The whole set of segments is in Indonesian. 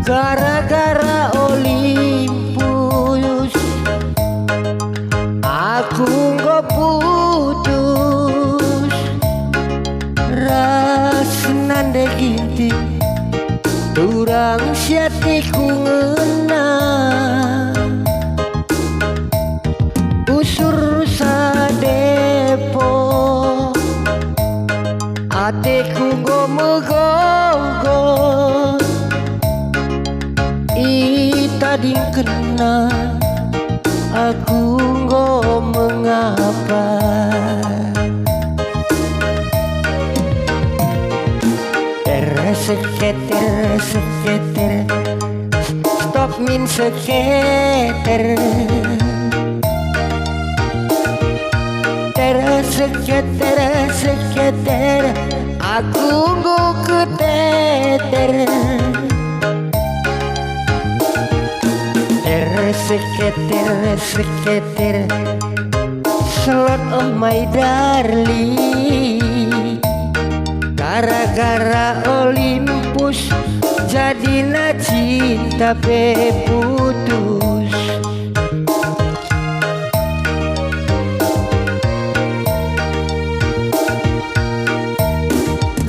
Gara-gara Olympus aku nggak putus. Rasnande ginti turang siatiku ngena. Usur sadepo atiku nggo megogo. Tadi kena aku nggak mengapa. Seketer stop min seketer. Seketer aku nggak keteter. Seketer slot oh my darling. Gara-gara Olympus jadina cinta pe putus.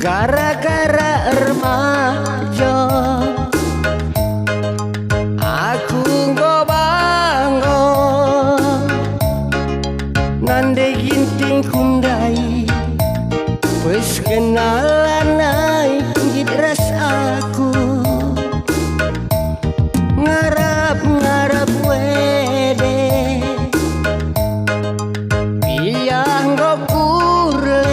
Gara-gara remaja nande ginting kundai. Wes kenalan naik gidras aku. Ngarap wede piang gokurle.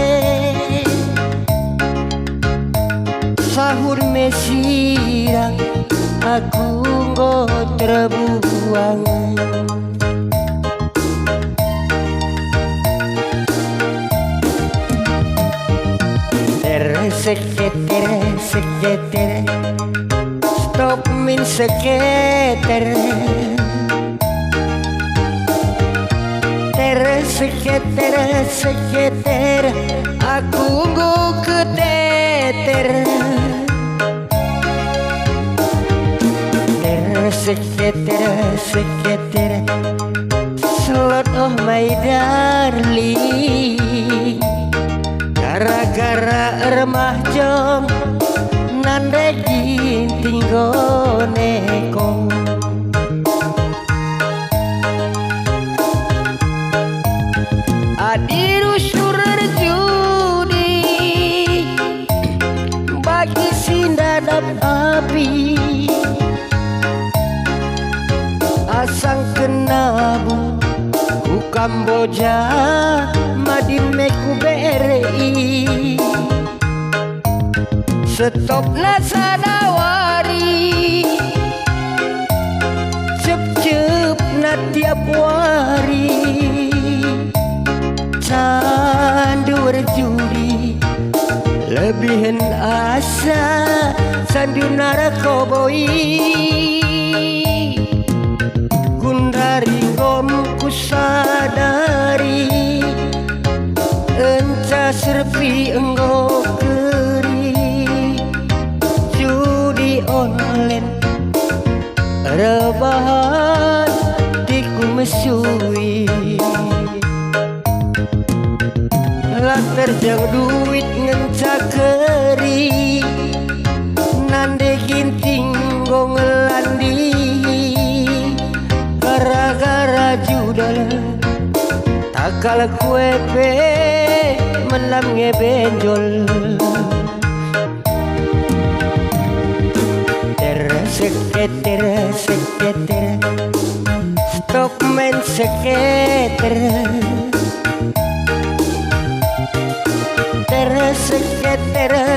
Sahur mesirang aku nggo terbuang. Seketer stop min seketer. Seketer aku nggo keteter. Seketer slot oh my darling. Gara-gara remah jom nande ginting gonekong. Adiru surer judi bagi sindadap api. Asang kenabu ku Kamboja madime ku BRI. Stop nasadawari cep na tiap wari. Candur judi lebihin asa sandu narakoboi. Gundari gom ku sadari enca serpi enggo keri. Judi online rebahan tiku mesui. Lah terjang duit ngencakeri nande ginting nggo ngelandi. Gara-gara judal takal kue pe menam ngebenjol. Seketer stop main seketer.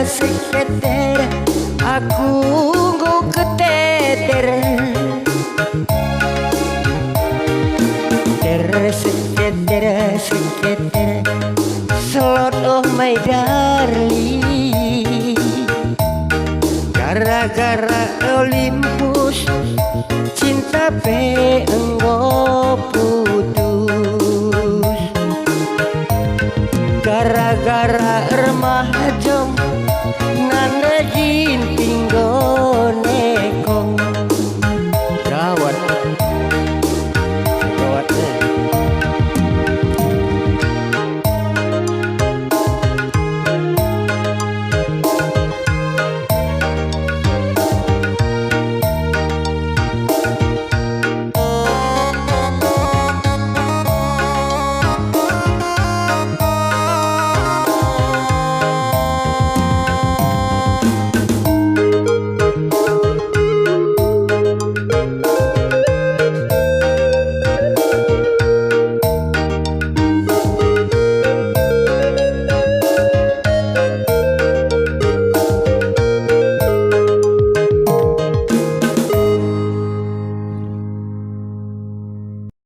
Seketer aku nggo keteter. Seketer slot oh my darling. Gara-gara Olympus cinta pe enggo putus. Gara-gara remah jom nande ginting